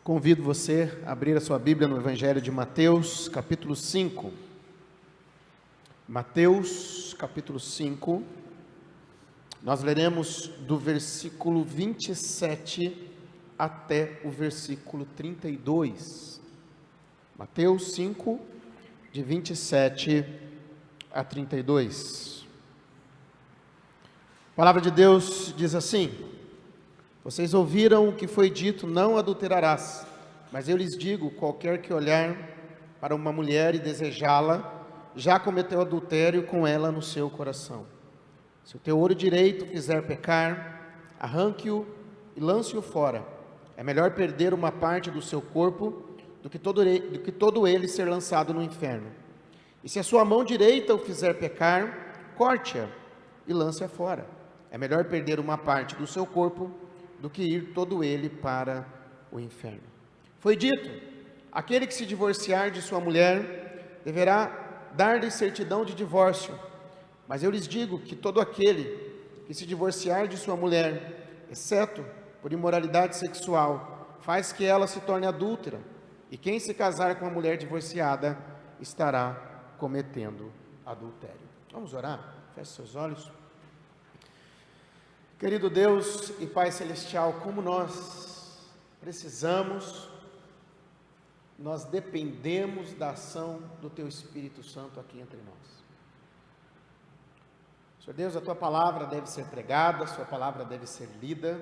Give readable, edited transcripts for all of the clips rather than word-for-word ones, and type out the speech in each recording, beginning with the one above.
Convido você a abrir a sua Bíblia no Evangelho de Mateus, capítulo 5. Mateus, capítulo 5. Nós leremos do versículo 27 até o versículo 32. Mateus 5, de 27 a 32. A palavra de Deus diz assim: vocês ouviram o que foi dito, não adulterarás. Mas eu lhes digo, qualquer que olhar para uma mulher e desejá-la, já cometeu adultério com ela no seu coração. Se o teu olho direito fizer pecar, arranque-o e lance-o fora. É melhor perder uma parte do seu corpo do que todo ele ser lançado no inferno. E se a sua mão direita o fizer pecar, corte-a e lance-a fora. É melhor perder uma parte do seu corpo do que ir todo ele para o inferno. Foi dito: aquele que se divorciar de sua mulher deverá dar-lhe certidão de divórcio. Mas eu lhes digo que todo aquele que se divorciar de sua mulher, exceto por imoralidade sexual, faz que ela se torne adúltera. E quem se casar com uma mulher divorciada estará cometendo adultério. Vamos orar? Feche seus olhos. Querido Deus e Pai Celestial, como nós precisamos, nós dependemos da ação do Teu Espírito Santo aqui entre nós. Senhor Deus, a Tua palavra deve ser pregada, a Sua palavra deve ser lida.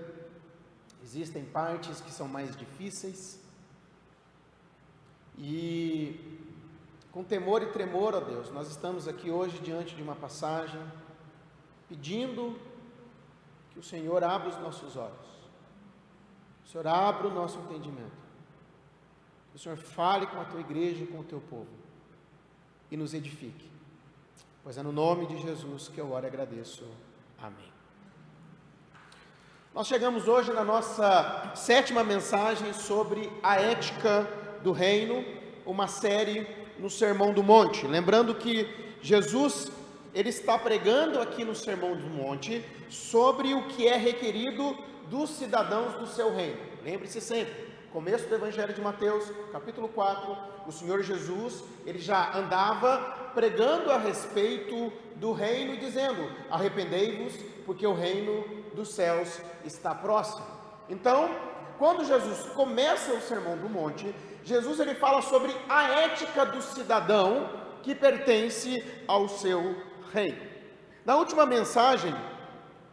Existem partes que são mais difíceis e com temor e tremor, ó Deus, nós estamos aqui hoje diante de uma passagem pedindo que o Senhor abra os nossos olhos, que o Senhor abra o nosso entendimento, que o Senhor fale com a Tua igreja e com o Teu povo, e nos edifique, pois é no nome de Jesus que eu oro e agradeço. Amém. Nós chegamos hoje na nossa 7ª mensagem sobre a ética do reino, uma série no Sermão do Monte. Lembrando que Jesus, ele está pregando aqui no Sermão do Monte sobre o que é requerido dos cidadãos do seu reino. Lembre-se sempre, começo do Evangelho de Mateus, capítulo 4, o Senhor Jesus, ele já andava pregando a respeito do reino e dizendo: arrependei-vos, porque o reino dos céus está próximo. Então, quando Jesus começa o Sermão do Monte, Jesus ele fala sobre a ética do cidadão que pertence ao seu reino. Na última mensagem,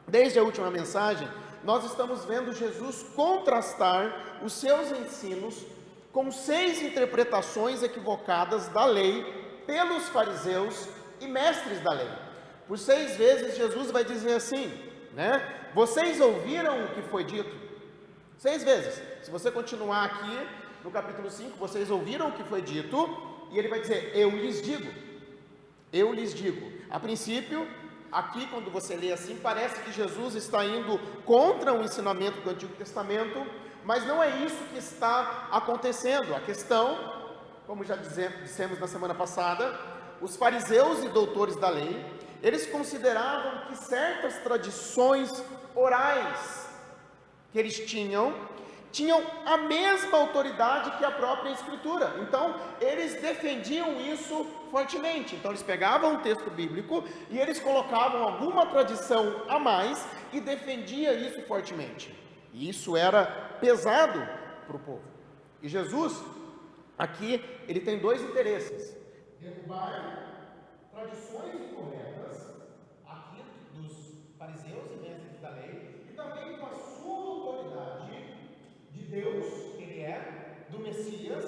desde a última mensagem, nós estamos vendo Jesus contrastar os seus ensinos com 6 interpretações equivocadas da lei pelos fariseus e mestres da lei. Por 6 vezes Jesus vai dizer assim, vocês ouviram o que foi dito? 6 vezes. Se você continuar aqui no capítulo 5, vocês ouviram o que foi dito, e ele vai dizer: eu lhes digo. Eu lhes digo. A princípio, aqui quando você lê assim, parece que Jesus está indo contra o ensinamento do Antigo Testamento, mas não é isso que está acontecendo. A questão, como já dissemos na semana passada, os fariseus e doutores da lei, eles consideravam que certas tradições orais que eles tinham a mesma autoridade que a própria Escritura. Então, eles defendiam isso fortemente. Então, eles pegavam um texto bíblico e eles colocavam alguma tradição a mais e defendia isso fortemente. E isso era pesado para o povo. E Jesus, aqui, ele tem 2 interesses: derrubar tradições incorretas, aqui dos fariseus e mestres da lei, e também com a sua autoridade de Deus, que ele é, do Messias,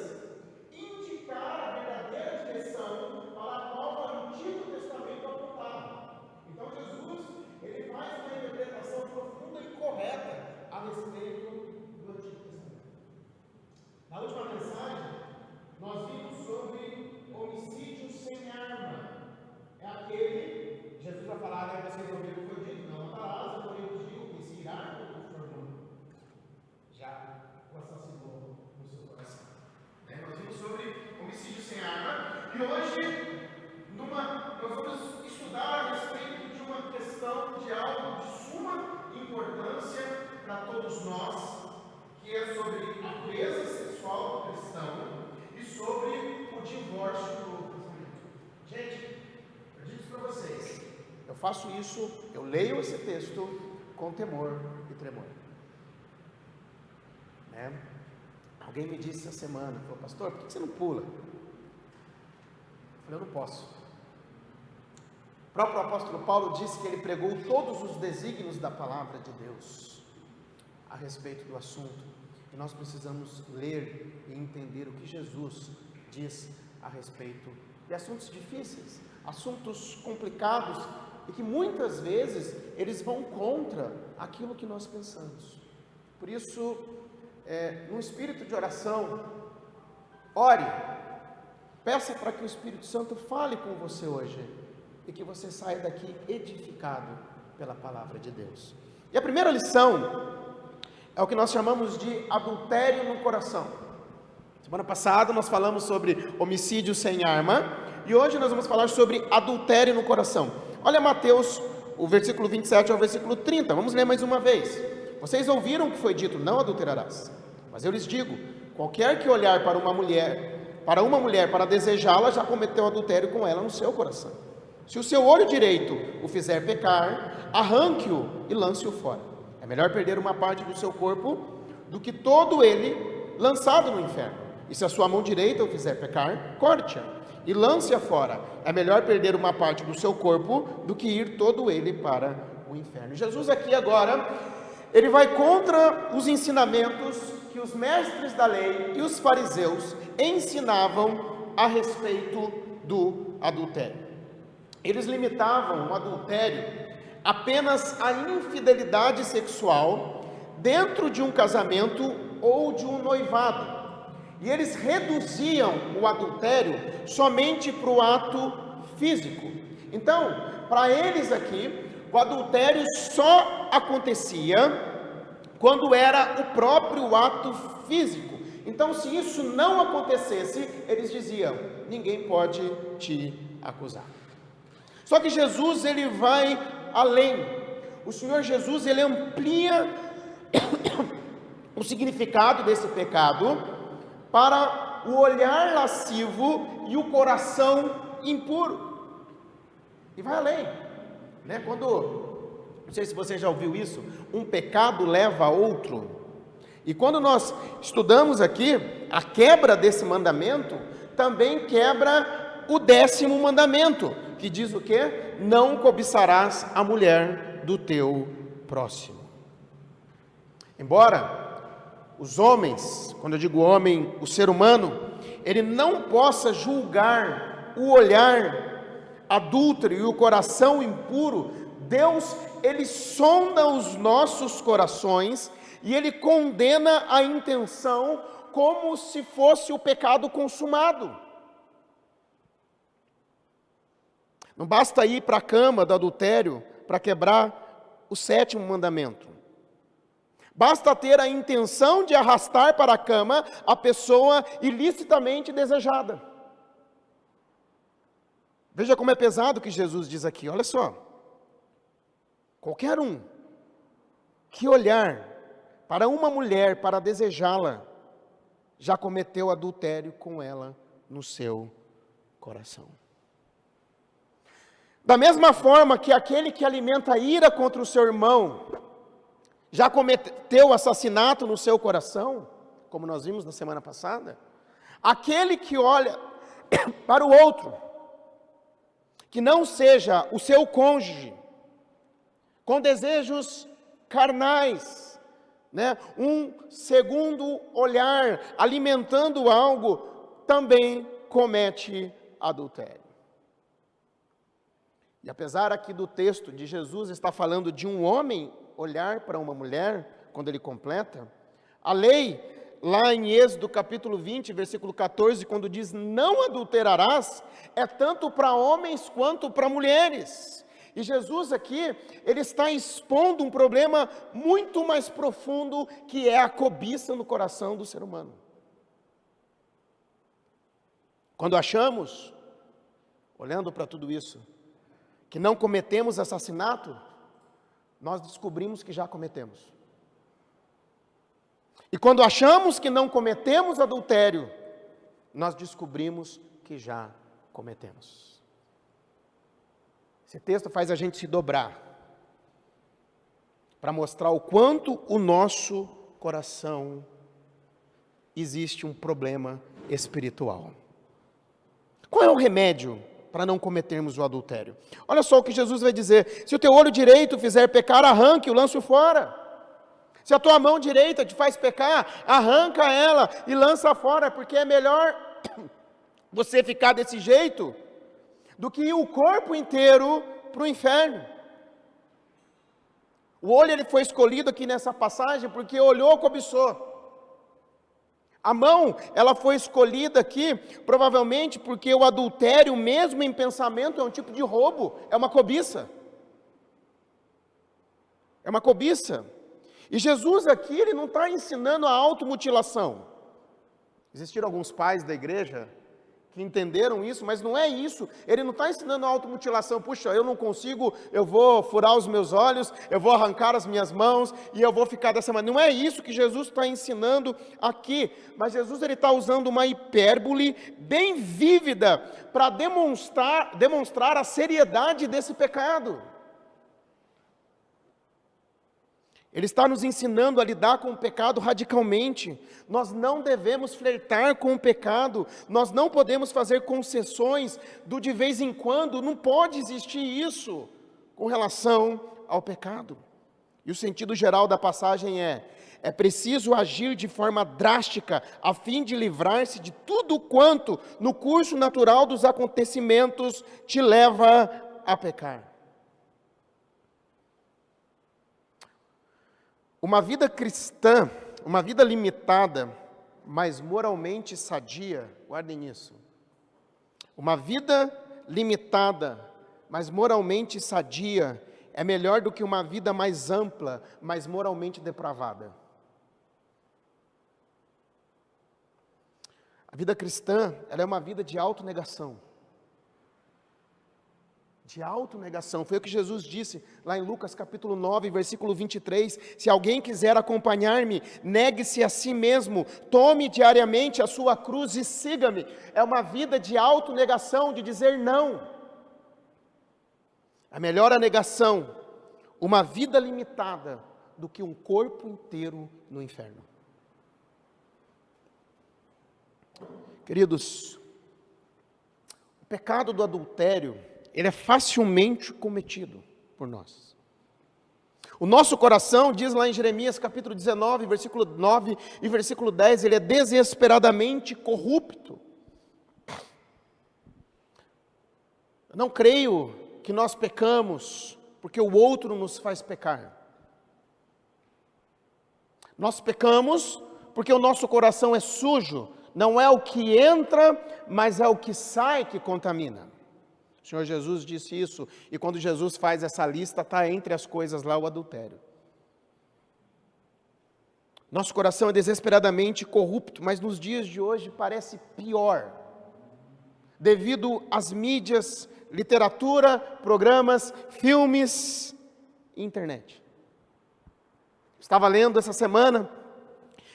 indicar a verdadeira direção para a qual o Antigo Testamento apontava. Então Jesus, ele faz uma interpretação profunda e correta a respeito do Antigo Testamento. Na última mensagem, nós vimos sobre homicídio sem arma. É aquele, Jesus vai falar, vocês ouviram o que foi dito, não matarás, eu porém vos digo que se irá contra o seu irmão, já o assassinou no seu coração. Nós vimos sobre homicídio sem arma, e hoje nós vamos estudar a respeito de uma questão, de algo de suma importância para todos nós, que é sobre a pureza sexual divórcio no casamento. Gente, eu digo isso para vocês. Eu faço isso, eu leio esse texto com temor e tremor. Né? Alguém me disse essa semana, falou, pastor, por que você não pula? Eu falei, eu não posso. O próprio apóstolo Paulo disse que ele pregou todos os desígnios da palavra de Deus a respeito do assunto. E nós precisamos ler e entender o que Jesus diz a respeito de assuntos difíceis, assuntos complicados e que muitas vezes eles vão contra aquilo que nós pensamos. Por isso, num espírito de oração, ore, peça para que o Espírito Santo fale com você hoje e que você saia daqui edificado pela palavra de Deus. E a primeira lição é o que nós chamamos de adultério no coração. Semana passada nós falamos sobre homicídio sem arma e hoje nós vamos falar sobre adultério no coração. Olha Mateus, o versículo 27 ao versículo 30, vamos ler mais uma vez. Vocês ouviram o que foi dito, não adulterarás. Mas eu lhes digo, qualquer que olhar para uma mulher para desejá-la, já cometeu adultério com ela no seu coração. Se o seu olho direito o fizer pecar, arranque-o e lance-o fora. É melhor perder uma parte do seu corpo do que todo ele lançado no inferno. E se a sua mão direita o fizer pecar, corte-a e lance-a fora. É melhor perder uma parte do seu corpo do que ir todo ele para o inferno. Jesus aqui agora, ele vai contra os ensinamentos que os mestres da lei e os fariseus ensinavam a respeito do adultério. Eles limitavam o adultério apenas à infidelidade sexual dentro de um casamento ou de um noivado. E eles reduziam o adultério somente para o ato físico. Então, para eles aqui, o adultério só acontecia quando era o próprio ato físico. Então, se isso não acontecesse, eles diziam, ninguém pode te acusar. Só que Jesus, ele vai além. O Senhor Jesus, ele amplia o significado desse pecado para o olhar lascivo e o coração impuro. E vai além, né? Não sei se você já ouviu isso, um pecado leva a outro. E quando nós estudamos aqui, a quebra desse mandamento também quebra o 10º mandamento, que diz o quê? Não cobiçarás a mulher do teu próximo. Embora os homens, quando eu digo homem, o ser humano, ele não possa julgar o olhar adúltero e o coração impuro, Deus, ele sonda os nossos corações e ele condena a intenção como se fosse o pecado consumado. Não basta ir para a cama do adultério para quebrar o 7º mandamento. Basta ter a intenção de arrastar para a cama a pessoa ilicitamente desejada. Veja como é pesado o que Jesus diz aqui, olha só. Qualquer um que olhar para uma mulher para desejá-la, já cometeu adultério com ela no seu coração. Da mesma forma que aquele que alimenta ira contra o seu irmão, já cometeu assassinato no seu coração, como nós vimos na semana passada, aquele que olha para o outro, que não seja o seu cônjuge, com desejos carnais, né? Um segundo olhar, alimentando algo, também comete adultério. E apesar aqui do texto de Jesus está falando de um homem olhar para uma mulher, quando ele completa, a lei, lá em Êxodo capítulo 20, versículo 14, quando diz não adulterarás, é tanto para homens quanto para mulheres. E Jesus aqui, ele está expondo um problema muito mais profundo, que é a cobiça no coração do ser humano. Quando achamos, olhando para tudo isso, que não cometemos assassinato, nós descobrimos que já cometemos. E quando achamos que não cometemos adultério, nós descobrimos que já cometemos. Esse texto faz a gente se dobrar para mostrar o quanto o nosso coração existe um problema espiritual. Qual é o remédio para não cometermos o adultério? Olha só o que Jesus vai dizer: se o teu olho direito fizer pecar, arranque-o, lance-o fora. Se a tua mão direita te faz pecar, arranca ela e lança fora, porque é melhor você ficar desse jeito do que ir o corpo inteiro para o inferno. O olho ele foi escolhido aqui nessa passagem porque olhou, cobiçou. A mão, ela foi escolhida aqui, provavelmente porque o adultério, mesmo em pensamento, é um tipo de roubo, é uma cobiça. É uma cobiça. E Jesus aqui, ele não está ensinando a automutilação. Existiram alguns pais da igreja que entenderam isso, mas não é isso. Ele não está ensinando a automutilação. Puxa, eu não consigo, eu vou furar os meus olhos, eu vou arrancar as minhas mãos e eu vou ficar dessa maneira. Não é isso que Jesus está ensinando aqui. Mas Jesus ele está usando uma hipérbole bem vívida para demonstrar a seriedade desse pecado. Ele está nos ensinando a lidar com o pecado radicalmente. Nós não devemos flertar com o pecado. Nós não podemos fazer concessões do de vez em quando. Não pode existir isso com relação ao pecado. E o sentido geral da passagem é preciso agir de forma drástica a fim de livrar-se de tudo quanto no curso natural dos acontecimentos te leva a pecar. Uma vida cristã, uma vida limitada, mas moralmente sadia, guardem isso. Uma vida limitada, mas moralmente sadia, é melhor do que uma vida mais ampla, mas moralmente depravada. A vida cristã, ela é uma vida de autonegação. De autonegação, foi o que Jesus disse lá em Lucas capítulo 9, versículo 23, se alguém quiser acompanhar-me, negue-se a si mesmo, tome diariamente a sua cruz e siga-me. É uma vida de autonegação, de dizer não. É melhor a negação, uma vida limitada, do que um corpo inteiro no inferno. Queridos, o pecado do adultério, ele é facilmente cometido por nós. O nosso coração, diz lá em Jeremias capítulo 19, versículo 9 e versículo 10, ele é desesperadamente corrupto. Eu não creio que nós pecamos porque o outro nos faz pecar. Nós pecamos porque o nosso coração é sujo. Não é o que entra, mas é o que sai que contamina. O Senhor Jesus disse isso, e quando Jesus faz essa lista, está entre as coisas lá o adultério. Nosso coração é desesperadamente corrupto, mas nos dias de hoje parece pior, devido às mídias, literatura, programas, filmes e internet. Estava lendo essa semana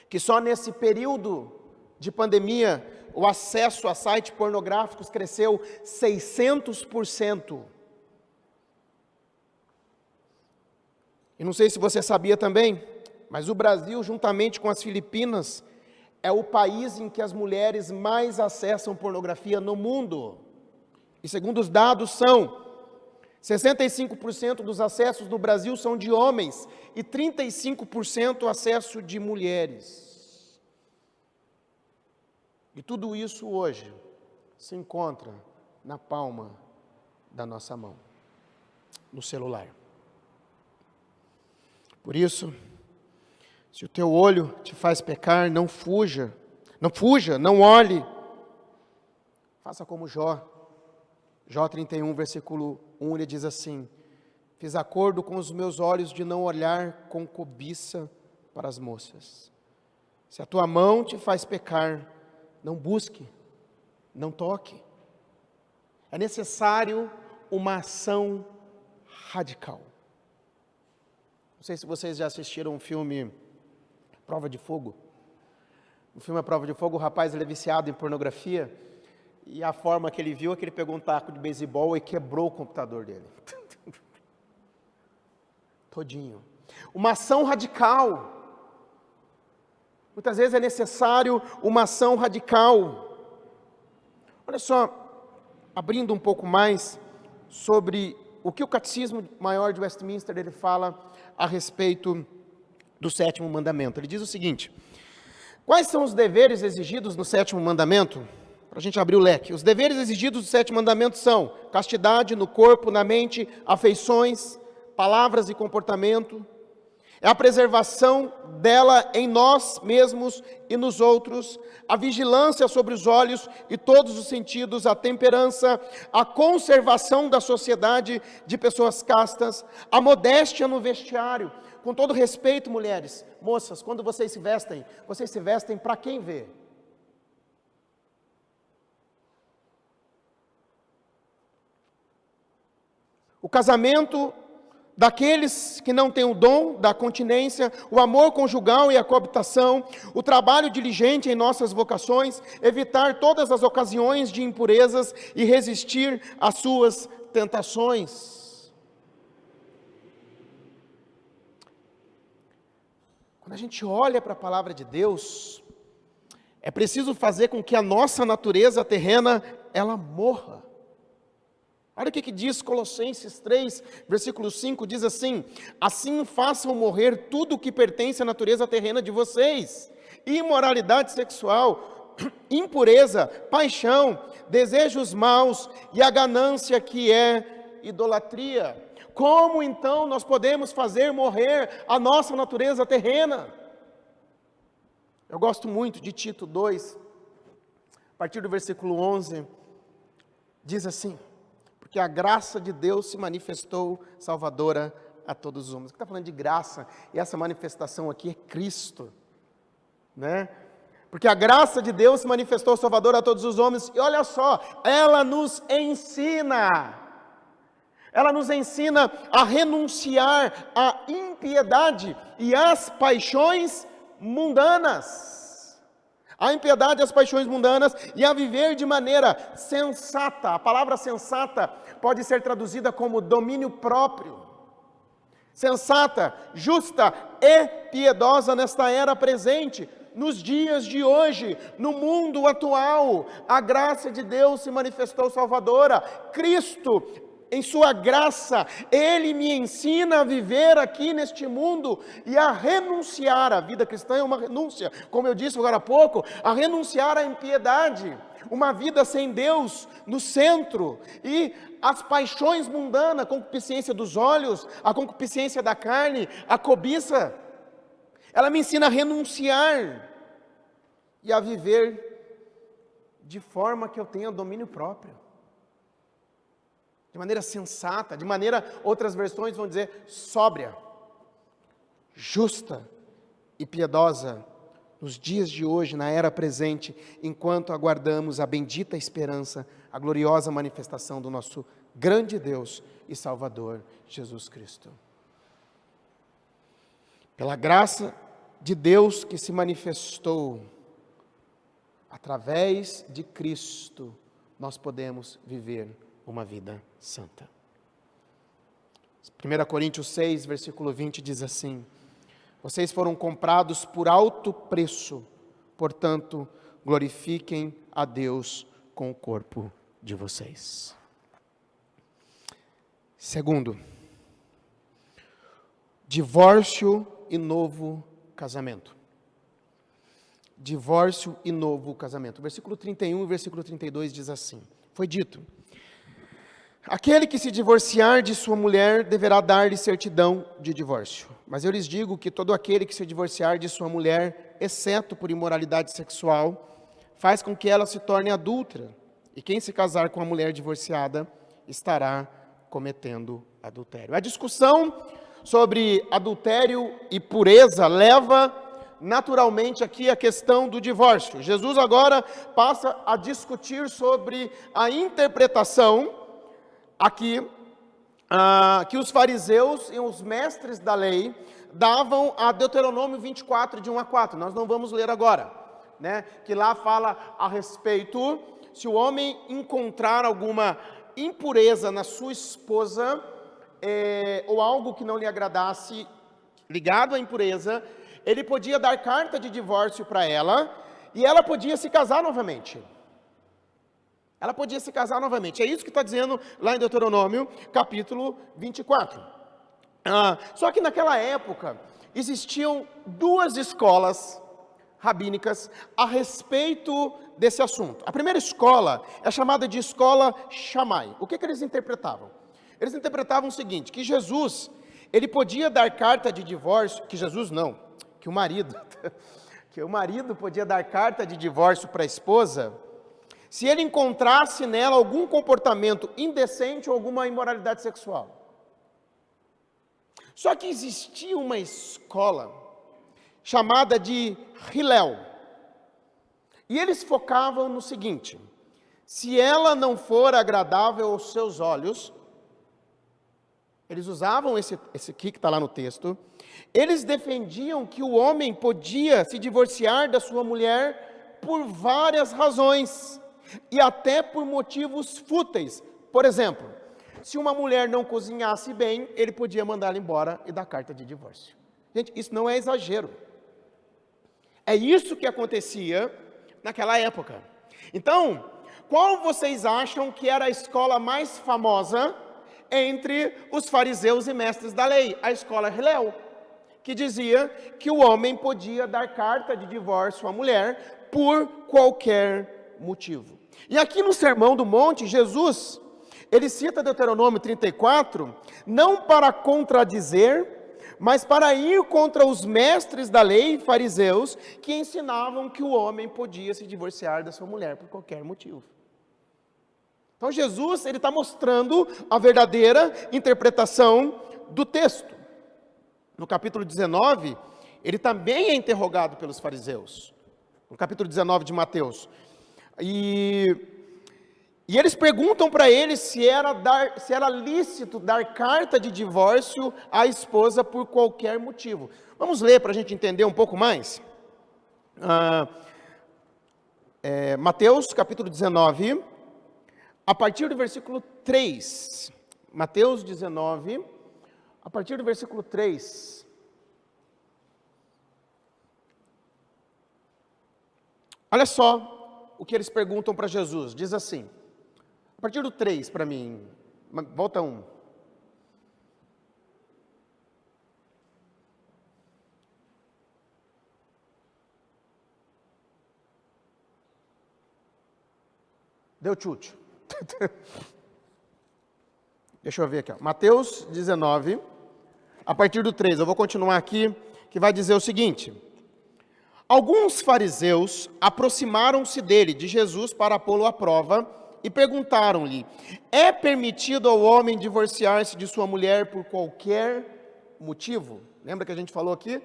que só nesse período de pandemia, o acesso a sites pornográficos cresceu 600%. E não sei se você sabia também, mas o Brasil, juntamente com as Filipinas, é o país em que as mulheres mais acessam pornografia no mundo. E segundo os dados são 65% dos acessos no Brasil são de homens e 35% acesso de mulheres. E tudo isso hoje se encontra na palma da nossa mão, no celular. Por isso, se o teu olho te faz pecar, não fuja, não olhe. Faça como Jó. Jó 31, versículo 1, ele diz assim: fiz acordo com os meus olhos de não olhar com cobiça para as moças. Se a tua mão te faz pecar, não busque, não toque. É necessário uma ação radical. Não sei se vocês já assistiram um filme Prova de Fogo. No filme A Prova de Fogo, o rapaz ele é viciado em pornografia E a forma que ele viu é que ele pegou um taco de beisebol e quebrou o computador dele. Todinho. Uma ação radical. Muitas vezes é necessário uma ação radical. Olha só, abrindo um pouco mais sobre o que o Catecismo Maior de Westminster ele fala a respeito do sétimo mandamento. Ele diz o seguinte: quais são os deveres exigidos no sétimo mandamento? Para a gente abrir o leque. Os deveres exigidos do sétimo mandamento são castidade no corpo, na mente, afeições, palavras e comportamento. É a preservação dela em nós mesmos e nos outros, a vigilância sobre os olhos e todos os sentidos, a temperança, a conservação da sociedade de pessoas castas, a modéstia no vestiário. Com todo respeito, mulheres, moças, quando vocês se vestem para quem ver? O casamento daqueles que não têm o dom da continência, o amor conjugal e a coabitação, o trabalho diligente em nossas vocações, evitar todas as ocasiões de impurezas e resistir às suas tentações. Quando a gente olha para a palavra de Deus, é preciso fazer com que a nossa natureza terrena, ela morra. Olha o que diz Colossenses 3, versículo 5, diz assim: assim façam morrer tudo o que pertence à natureza terrena de vocês, imoralidade sexual, impureza, paixão, desejos maus e a ganância que é idolatria. Como então nós podemos fazer morrer a nossa natureza terrena? Eu gosto muito de Tito 2, a partir do versículo 11, diz assim: porque a graça de Deus se manifestou salvadora a todos os homens. Está falando de graça, e essa manifestação aqui é Cristo, né? Porque a graça de Deus se manifestou salvadora a todos os homens, e olha só, ela nos ensina a renunciar à impiedade e às paixões mundanas. A impiedade e as paixões mundanas, e a viver de maneira sensata. A palavra sensata pode ser traduzida como domínio próprio. Sensata, justa e piedosa nesta era presente, nos dias de hoje, no mundo atual. A graça de Deus se manifestou salvadora. Cristo, em sua graça, Ele me ensina a viver aqui neste mundo e a renunciar. A vida cristã é uma renúncia, como eu disse agora há pouco, a renunciar à impiedade, uma vida sem Deus no centro, e as paixões mundanas, a concupiscência dos olhos, a concupiscência da carne, a cobiça. Ela me ensina a renunciar e a viver de forma que eu tenha domínio próprio. De maneira sensata, de maneira, outras versões vão dizer, sóbria, justa e piedosa, nos dias de hoje, na era presente, enquanto aguardamos a bendita esperança, a gloriosa manifestação do nosso grande Deus e Salvador, Jesus Cristo. Pela graça de Deus que se manifestou, através de Cristo, nós podemos viver uma vida santa. 1 Coríntios 6, versículo 20 diz assim: vocês foram comprados por alto preço, portanto, glorifiquem a Deus com o corpo de vocês. Segundo, divórcio e novo casamento. Divórcio e novo casamento. Versículo 31 e versículo 32 diz assim: foi dito: aquele que se divorciar de sua mulher deverá dar-lhe certidão de divórcio. Mas eu lhes digo que todo aquele que se divorciar de sua mulher, exceto por imoralidade sexual, faz com que ela se torne adúltera. E quem se casar com a mulher divorciada estará cometendo adultério. A discussão sobre adultério e pureza leva naturalmente aqui a questão do divórcio. Jesus agora passa a discutir sobre a interpretação aqui que os fariseus e os mestres da lei davam a Deuteronômio 24, de 1 a 4. Nós não vamos ler agora, né? Que lá fala a respeito se o homem encontrar alguma impureza na sua esposa, ou algo que não lhe agradasse, ligado à impureza, ele podia dar carta de divórcio para ela, e ela podia se casar novamente. Ela podia se casar novamente. É isso que está dizendo lá em Deuteronômio, capítulo 24. Só que naquela época, existiam duas escolas rabínicas a respeito desse assunto. A primeira escola é chamada de escola Shammai. O que eles interpretavam? Eles interpretavam o seguinte, que Jesus, ele podia dar carta de divórcio, que Jesus não, que o marido, que o marido podia dar carta de divórcio para a esposa, se ele encontrasse nela algum comportamento indecente ou alguma imoralidade sexual. Só que existia uma escola chamada de Hillel, e eles focavam no seguinte, se ela não for agradável aos seus olhos, eles usavam esse aqui que está lá no texto, eles defendiam que o homem podia se divorciar da sua mulher por várias razões, e até por motivos fúteis. Por exemplo, se uma mulher não cozinhasse bem, ele podia mandá-la embora e dar carta de divórcio. Gente, isso não é exagero. É isso que acontecia naquela época. Então, qual vocês acham que era a escola mais famosa entre os fariseus e mestres da lei? A escola Hillel, que dizia que o homem podia dar carta de divórcio à mulher por qualquer motivo. E aqui no Sermão do Monte, Jesus, ele cita Deuteronômio 34, não para contradizer, mas para ir contra os mestres da lei, fariseus, que ensinavam que o homem podia se divorciar da sua mulher por qualquer motivo. Então Jesus, ele está mostrando a verdadeira interpretação do texto. No capítulo 19, ele também é interrogado pelos fariseus. No capítulo 19 de Mateus. E eles perguntam para ele se era lícito dar carta de divórcio à esposa por qualquer motivo. Vamos ler para a gente entender um pouco mais. Mateus capítulo 19, a partir do versículo 3. Mateus 19, a partir do versículo 3. Olha só o que eles perguntam para Jesus. Diz assim, a partir do 3 para mim, volta 1. Deu chute. Deixa eu ver aqui, ó. Mateus 19, a partir do 3, eu vou continuar aqui, que vai dizer o seguinte: alguns fariseus aproximaram-se dele, de Jesus, para pô-lo à prova, e perguntaram-lhe, é permitido ao homem divorciar-se de sua mulher por qualquer motivo? Lembra que a gente falou aqui,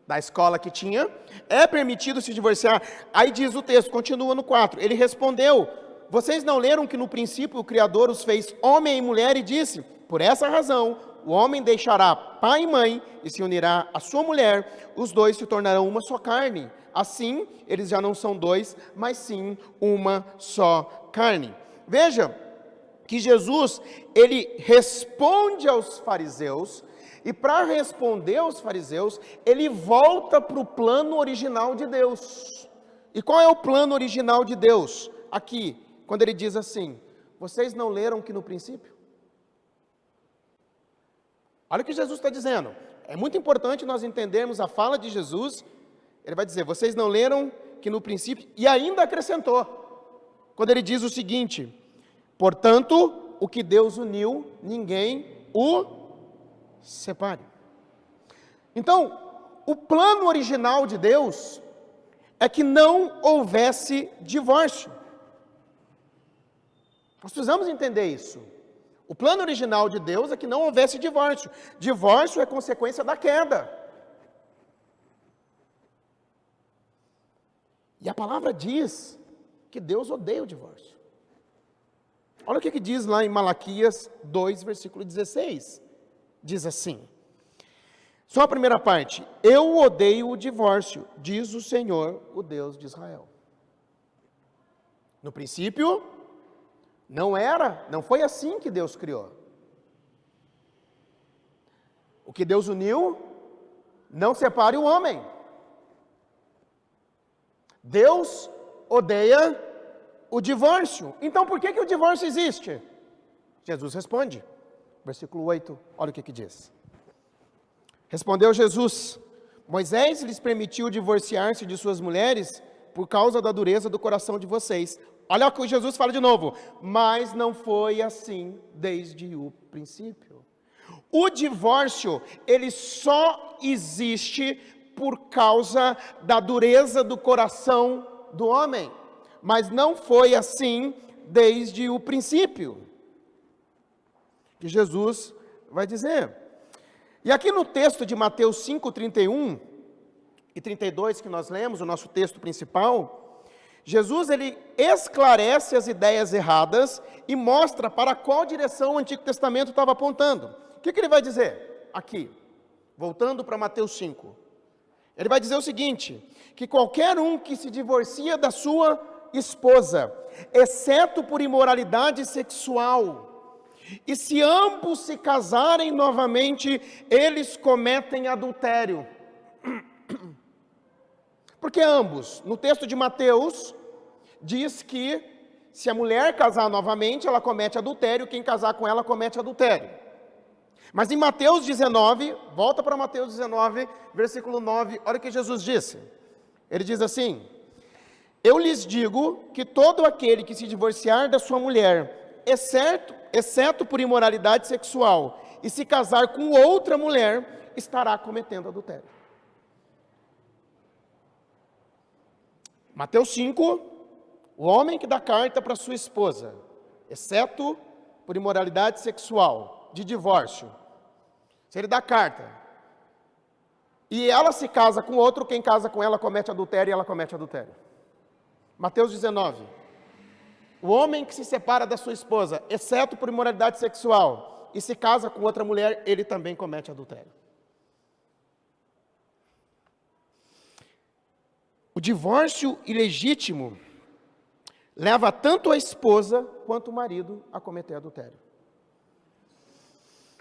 da escola que tinha? É permitido se divorciar? Aí diz o texto, continua no 4, ele respondeu, vocês não leram que no princípio o Criador os fez homem e mulher e disse, por essa razão, o homem deixará pai e mãe e se unirá à sua mulher, os dois se tornarão uma só carne. Assim, eles já não são dois, mas sim uma só carne. Veja que Jesus, ele responde aos fariseus, e para responder aos fariseus, ele volta para o plano original de Deus. E qual é o plano original de Deus? Aqui, quando ele diz assim, vocês não leram que no princípio? Olha o que Jesus está dizendo. É muito importante nós entendermos a fala de Jesus. Ele vai dizer, vocês não leram que no princípio, e ainda acrescentou, quando ele diz o seguinte, portanto, o que Deus uniu, ninguém o separe. Então, o plano original de Deus é que não houvesse divórcio. Nós precisamos entender isso. O plano original de Deus é que não houvesse divórcio. Divórcio é consequência da queda. E a palavra diz que Deus odeia o divórcio. Olha o que diz lá em Malaquias 2, versículo 16. Diz assim, só a primeira parte, eu odeio o divórcio, diz o Senhor, o Deus de Israel. No princípio, não foi assim que Deus criou. O que Deus uniu, não separe o homem. Deus odeia o divórcio. Então por que o divórcio existe? Jesus responde, versículo 8, olha o que diz. Respondeu Jesus: Moisés lhes permitiu divorciar-se de suas mulheres por causa da dureza do coração de vocês. Olha o que Jesus fala de novo. Mas não foi assim desde o princípio. O divórcio, ele só existe por causa da dureza do coração do homem. Mas não foi assim desde o princípio. Que Jesus vai dizer. E aqui no texto de Mateus 5, 31 e 32 que nós lemos, o nosso texto principal, Jesus ele esclarece as ideias erradas e mostra para qual direção o Antigo Testamento estava apontando. O que ele vai dizer aqui? Voltando para Mateus 5. Ele vai dizer o seguinte, que qualquer um que se divorcia da sua esposa, exceto por imoralidade sexual, e se ambos se casarem novamente, eles cometem adultério. Porque ambos, no texto de Mateus, diz que se a mulher casar novamente, ela comete adultério, quem casar com ela comete adultério. Mas em Mateus 19, volta para Mateus 19, versículo 9, olha o que Jesus disse. Ele diz assim: Eu lhes digo que todo aquele que se divorciar da sua mulher, exceto por imoralidade sexual, e se casar com outra mulher, estará cometendo adultério. Mateus 5, o homem que dá carta para sua esposa, exceto por imoralidade sexual, de divórcio, se ele dá carta, e ela se casa com outro, quem casa com ela comete adultério e ela comete adultério. Mateus 19, o homem que se separa da sua esposa, exceto por imoralidade sexual, e se casa com outra mulher, ele também comete adultério. O divórcio ilegítimo leva tanto a esposa quanto o marido a cometer adultério.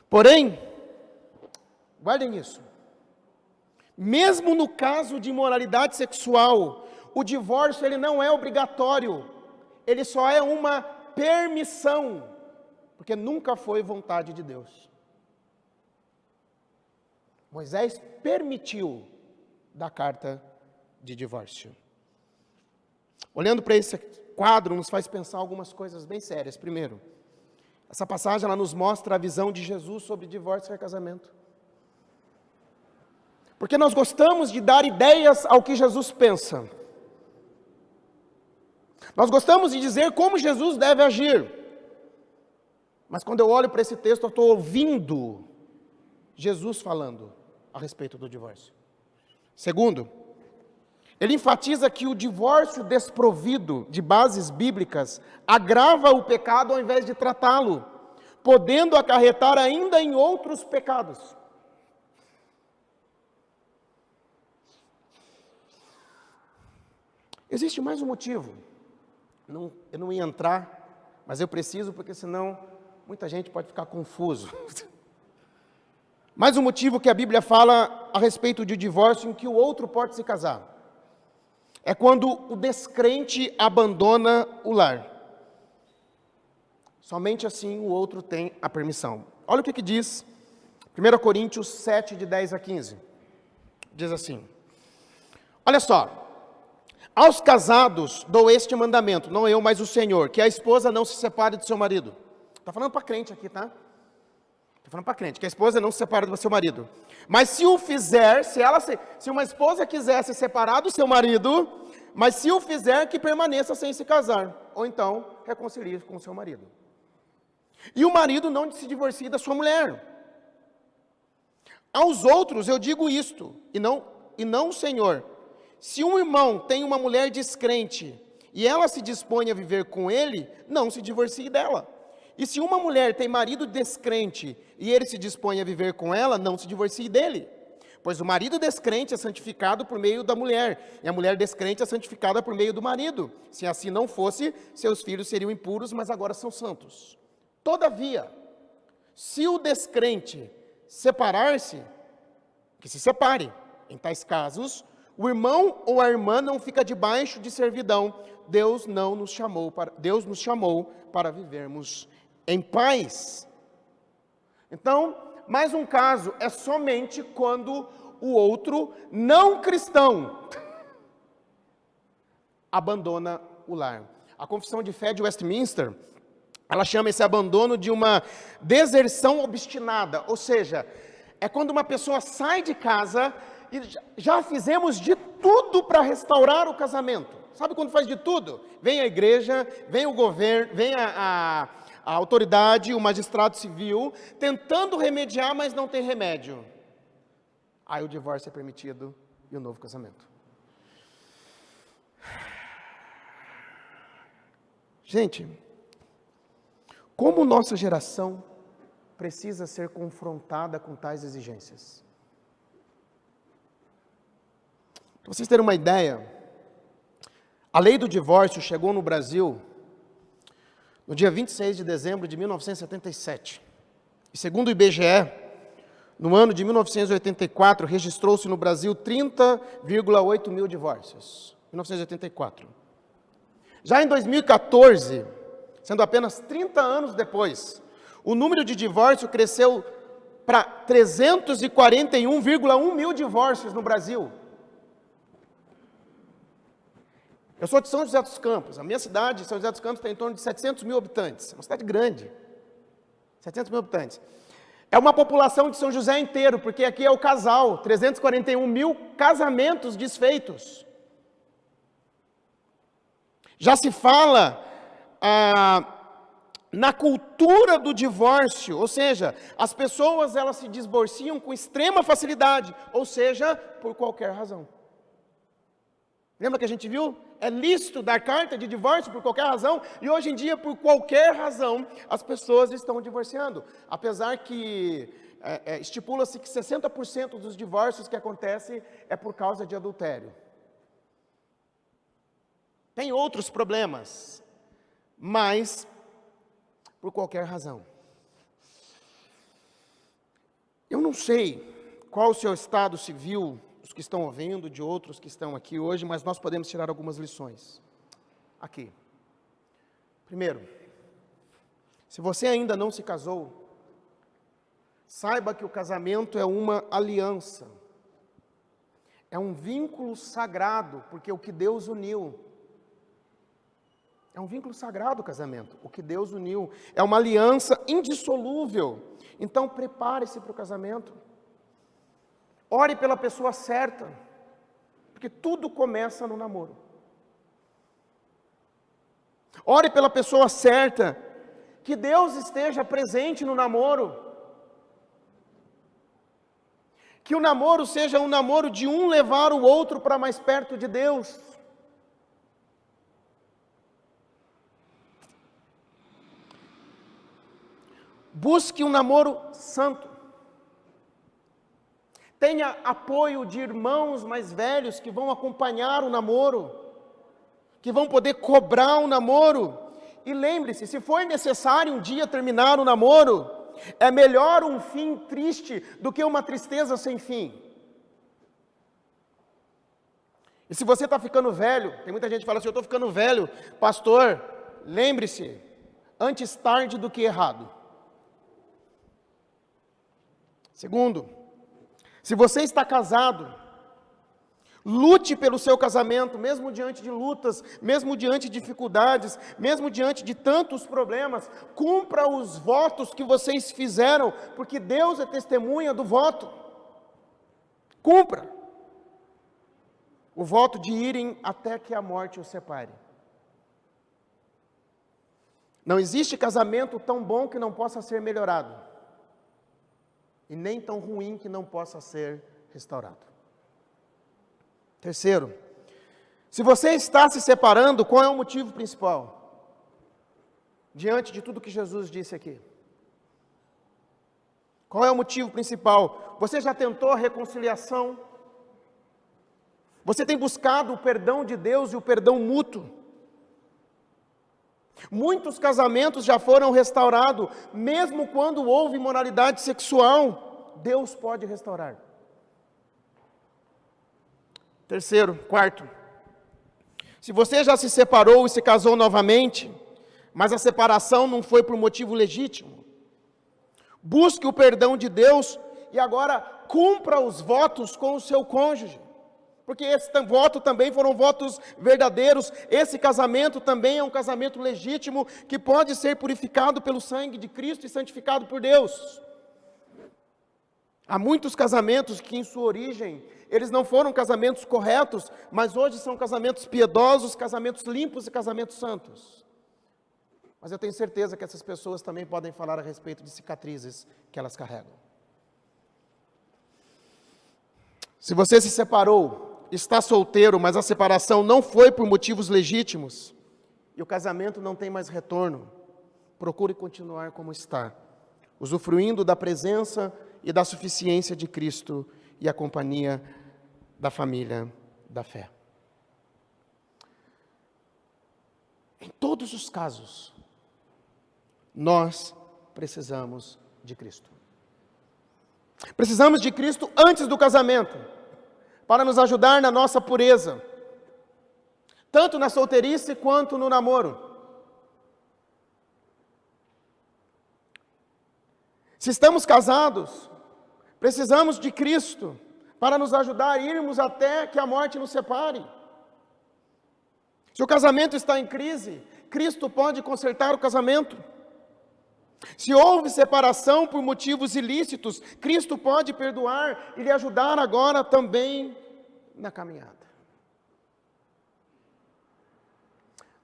Porém, guardem isso, mesmo no caso de imoralidade sexual, o divórcio ele não é obrigatório, ele só é uma permissão, porque nunca foi vontade de Deus. Moisés permitiu dar carta de divórcio. Olhando para esse quadro, nos faz pensar algumas coisas bem sérias. Primeiro, essa passagem ela nos mostra a visão de Jesus sobre divórcio e recasamento. Porque nós gostamos de dar ideias ao que Jesus pensa. Nós gostamos de dizer como Jesus deve agir. Mas quando eu olho para esse texto, eu estou ouvindo Jesus falando a respeito do divórcio. Segundo, ele enfatiza que o divórcio desprovido de bases bíblicas agrava o pecado ao invés de tratá-lo, podendo acarretar ainda em outros pecados. Existe mais um motivo. Eu não ia entrar, mas eu preciso, porque senão muita gente pode ficar confuso. Mais um motivo que a Bíblia fala a respeito de divórcio em que o outro pode se casar. É quando o descrente abandona o lar. Somente assim o outro tem a permissão. Olha o que diz 1 Coríntios 7, de 10 a 15. Diz assim: olha só, aos casados dou este mandamento, não eu, mas o Senhor, que a esposa não se separe do seu marido. Está falando para crente aqui, tá? Está falando para crente, que a esposa não se separe do seu marido. Mas se o fizer, se uma esposa quiser se separar do seu marido, mas se o fizer, que permaneça sem se casar, ou então reconcilie com o seu marido. E o marido não se divorcie da sua mulher. Aos outros eu digo isto, e não o Senhor. Se um irmão tem uma mulher descrente, e ela se dispõe a viver com ele, não se divorcie dela. E se uma mulher tem marido descrente, e ele se dispõe a viver com ela, não se divorcie dele. Pois o marido descrente é santificado por meio da mulher, e a mulher descrente é santificada por meio do marido. Se assim não fosse, seus filhos seriam impuros, mas agora são santos. Todavia, se o descrente separar-se, que se separe. Em tais casos, o irmão ou a irmã não fica debaixo de servidão. Deus nos chamou para vivermos em paz. Então, mais um caso é somente quando o outro não cristão abandona o lar. A Confissão de Fé de Westminster, ela chama esse abandono de uma deserção obstinada, ou seja, é quando uma pessoa sai de casa e já fizemos de tudo para restaurar o casamento. Sabe quando faz de tudo? Vem a igreja, vem o governo, vem a autoridade, o magistrado civil, tentando remediar, mas não tem remédio. Aí o divórcio é permitido e o novo casamento. Gente, como nossa geração precisa ser confrontada com tais exigências? Para vocês terem uma ideia, a lei do divórcio chegou no Brasil no dia 26 de dezembro de 1977. E segundo o IBGE, no ano de 1984, registrou-se no Brasil 30,8 mil divórcios. 1984. Já em 2014, sendo apenas 30 anos depois, o número de divórcios cresceu para 341,1 mil divórcios no Brasil. Eu sou de São José dos Campos. A minha cidade, São José dos Campos, tem em torno de 700 mil habitantes. É uma cidade grande. 700 mil habitantes. É uma população de São José inteiro, porque aqui é o casal. 341 mil casamentos desfeitos. Já se fala na cultura do divórcio, ou seja, as pessoas elas se divorciam com extrema facilidade, ou seja, por qualquer razão. Lembra que a gente viu? É lícito dar carta de divórcio por qualquer razão, e hoje em dia, por qualquer razão, as pessoas estão divorciando. Apesar que estipula-se que 60% dos divórcios que acontecem é por causa de adultério. Tem outros problemas, mas por qualquer razão. Eu não sei qual o seu estado civil, os que estão ouvindo, de outros que estão aqui hoje, mas nós podemos tirar algumas lições. Aqui. Primeiro, se você ainda não se casou, saiba que o casamento é uma aliança. É um vínculo sagrado, porque o que Deus uniu. É um vínculo sagrado o casamento, o que Deus uniu. É uma aliança indissolúvel. Então prepare-se para o casamento. Ore pela pessoa certa, porque tudo começa no namoro. Ore pela pessoa certa, que Deus esteja presente no namoro. Que o namoro seja um namoro de um levar o outro para mais perto de Deus. Busque um namoro santo. Tenha apoio de irmãos mais velhos que vão acompanhar o namoro, que vão poder cobrar o namoro. E lembre-se, se for necessário um dia terminar o namoro, é melhor um fim triste do que uma tristeza sem fim. E se você está ficando velho, tem muita gente que fala assim, eu estou ficando velho, pastor, lembre-se, antes tarde do que errado. Segundo, se você está casado, lute pelo seu casamento, mesmo diante de lutas, mesmo diante de dificuldades, mesmo diante de tantos problemas, cumpra os votos que vocês fizeram, porque Deus é testemunha do voto. Cumpra o voto de irem até que a morte os separe. Não existe casamento tão bom que não possa ser melhorado. E nem tão ruim que não possa ser restaurado. Terceiro, se você está se separando, qual é o motivo principal? Diante de tudo que Jesus disse aqui. Qual é o motivo principal? Você já tentou a reconciliação? Você tem buscado o perdão de Deus e o perdão mútuo? Muitos casamentos já foram restaurados, mesmo quando houve imoralidade sexual, Deus pode restaurar. Terceiro, quarto, se você já se separou e se casou novamente, mas a separação não foi por motivo legítimo, busque o perdão de Deus e agora cumpra os votos com o seu cônjuge. Porque esse voto também foram votos verdadeiros, esse casamento também é um casamento legítimo, que pode ser purificado pelo sangue de Cristo e santificado por Deus. Há muitos casamentos que em sua origem, eles não foram casamentos corretos, mas hoje são casamentos piedosos, casamentos limpos e casamentos santos. Mas eu tenho certeza que essas pessoas também podem falar a respeito de cicatrizes que elas carregam. Se você se separou, está solteiro, mas a separação não foi por motivos legítimos, e o casamento não tem mais retorno, procure continuar como está, usufruindo da presença e da suficiência de Cristo e a companhia da família da fé. Em todos os casos, nós precisamos de Cristo. Precisamos de Cristo antes do casamento, para nos ajudar na nossa pureza, tanto na solteirice quanto no namoro. Se estamos casados, precisamos de Cristo para nos ajudar a irmos até que a morte nos separe. Se o casamento está em crise, Cristo pode consertar o casamento. Se houve separação por motivos ilícitos, Cristo pode perdoar e lhe ajudar agora também na caminhada.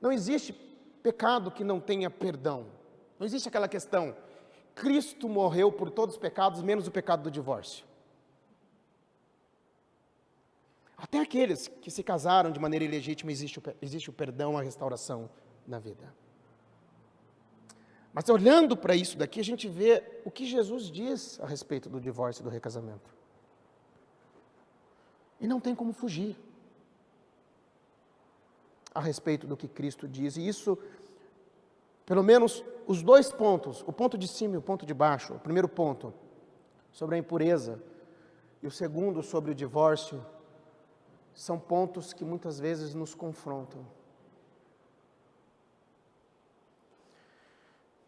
Não existe pecado que não tenha perdão. Não existe aquela questão, Cristo morreu por todos os pecados, menos o pecado do divórcio. Até aqueles que se casaram de maneira ilegítima, existe o perdão, a restauração na vida. Mas olhando para isso daqui, a gente vê o que Jesus diz a respeito do divórcio e do recasamento. E não tem como fugir a respeito do que Cristo diz. E isso, pelo menos os dois pontos, o ponto de cima e o ponto de baixo, o primeiro ponto sobre a impureza e o segundo sobre o divórcio, são pontos que muitas vezes nos confrontam.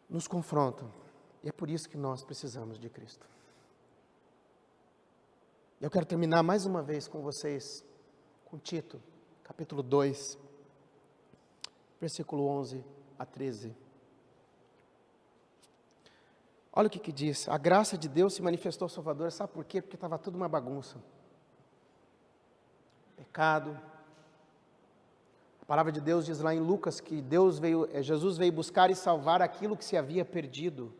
Nos confrontam. E é por isso que nós precisamos de Cristo. Eu quero terminar mais uma vez com vocês, com Tito, capítulo 2, versículo 11 a 13. Olha o que diz. A graça de Deus se manifestou ao Salvador, sabe por quê? Porque estava tudo uma bagunça. Pecado. A palavra de Deus diz lá em Lucas que Jesus veio buscar e salvar aquilo que se havia perdido.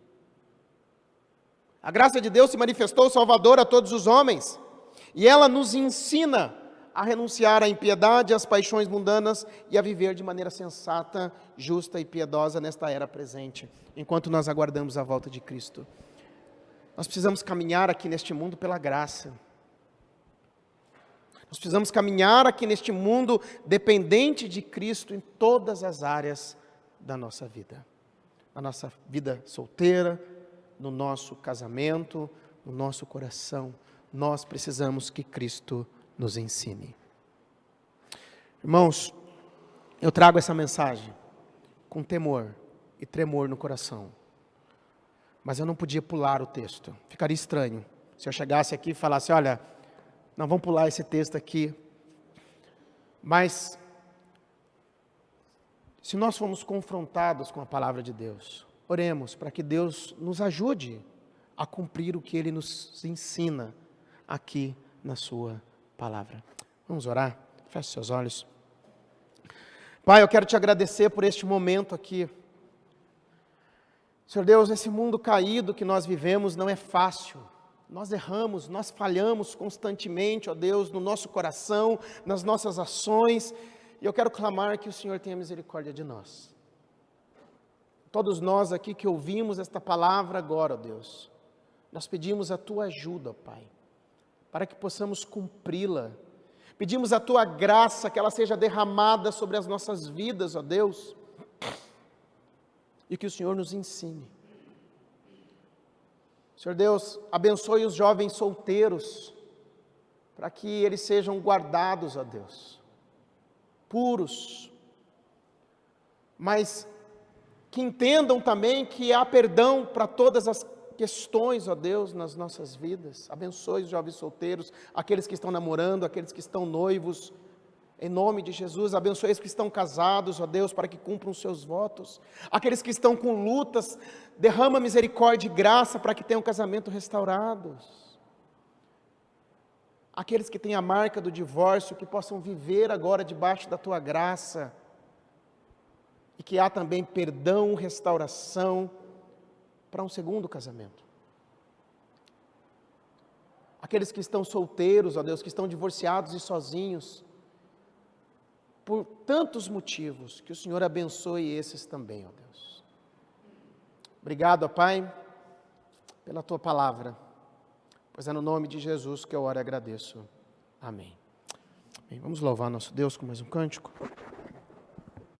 A graça de Deus se manifestou Salvador a todos os homens, e ela nos ensina a renunciar à impiedade, às paixões mundanas e a viver de maneira sensata, justa e piedosa nesta era presente, enquanto nós aguardamos a volta de Cristo. Nós precisamos caminhar aqui neste mundo pela graça. Nós precisamos caminhar aqui neste mundo dependente de Cristo em todas as áreas da nossa vida. Na nossa vida solteira, no nosso casamento, no nosso coração. Nós precisamos que Cristo nos ensine. Irmãos, eu trago essa mensagem com temor e tremor no coração. Mas eu não podia pular o texto. Ficaria estranho se eu chegasse aqui e falasse, olha, não vamos pular esse texto aqui. Mas, se nós formos confrontados com a palavra de Deus, oremos para que Deus nos ajude a cumprir o que Ele nos ensina aqui na sua palavra. Vamos orar? Feche seus olhos. Pai, eu quero te agradecer por este momento aqui. Senhor Deus, esse mundo caído que nós vivemos não é fácil. Nós erramos, nós falhamos constantemente, ó Deus, no nosso coração, nas nossas ações. E eu quero clamar que o Senhor tenha misericórdia de nós. Todos nós aqui que ouvimos esta palavra agora, ó Deus, Nós pedimos a Tua ajuda, Pai, para que possamos cumpri-la. Pedimos a Tua graça, que ela seja derramada sobre as nossas vidas, ó Deus, e que o Senhor nos ensine. Senhor Deus, abençoe os jovens solteiros, para que eles sejam guardados, ó Deus, puros, mas que entendam também que há perdão para todas as questões, ó Deus, nas nossas vidas. Abençoe os jovens solteiros, aqueles que estão namorando, aqueles que estão noivos, em nome de Jesus. Abençoe os que estão casados, ó Deus, para que cumpram os seus votos. Aqueles que estão com lutas, derrama misericórdia e graça para que tenham casamento restaurados. Aqueles que têm a marca do divórcio, que possam viver agora debaixo da Tua graça, e que há também perdão, restauração, para um segundo casamento. Aqueles que estão solteiros, ó Deus, que estão divorciados e sozinhos, por tantos motivos, que o Senhor abençoe esses também, ó Deus. Obrigado, ó Pai, pela Tua palavra, pois é no nome de Jesus que eu oro e agradeço. Amém. Bem, vamos louvar nosso Deus com mais um cântico.